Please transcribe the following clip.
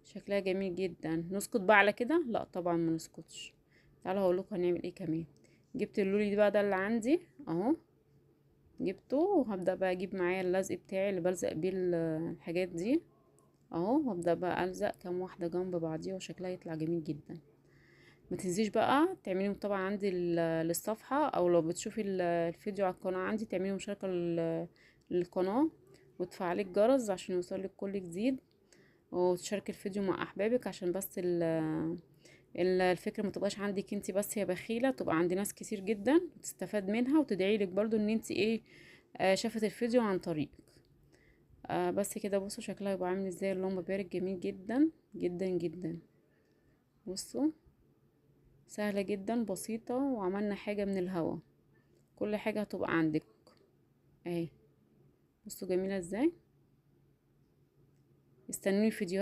شكلها جميل جدا. نسكت بقى على كده؟ لا طبعا ما نسكتش. تعالوا هقولكم هنعمل ايه كمان. جبت اللولي بقى ده اللي عندي اهو، جبته وهبدأ بقى اجيب معايا اللزق بتاعي اللي بلزق بيه الحاجات دي اهو، وابدأ بقى الزق كام واحدة جنب بعضيها وشكلها يطلع جميل جدا. ما تنسيش بقى تعمليهم طبعا عندي للصفحة، او لو بتشوفي الفيديو على القناة عندي تعملي مشاركة للقناة، وتفعلي الجرس عشان يوصلك كل جديد، وتشاركي الفيديو مع احبابك عشان بس الفكرة ما تبقاش عندك انتي بس، هي بخيلة تبقى عند ناس كتير جدا تستفاد منها وتدعي لك برضو ان انتي ايه شافت الفيديو عن طريقك. بس كده بصوا شكلها يبقى عامل ازاي، اللهم بارك، جميل جدا جدا جدا. بصوا سهلة جدا بسيطة، وعملنا حاجة من الهوا، كل حاجة هتبقى عندك اهي. بصوا جميلة ازاي. استنوني فيديوهات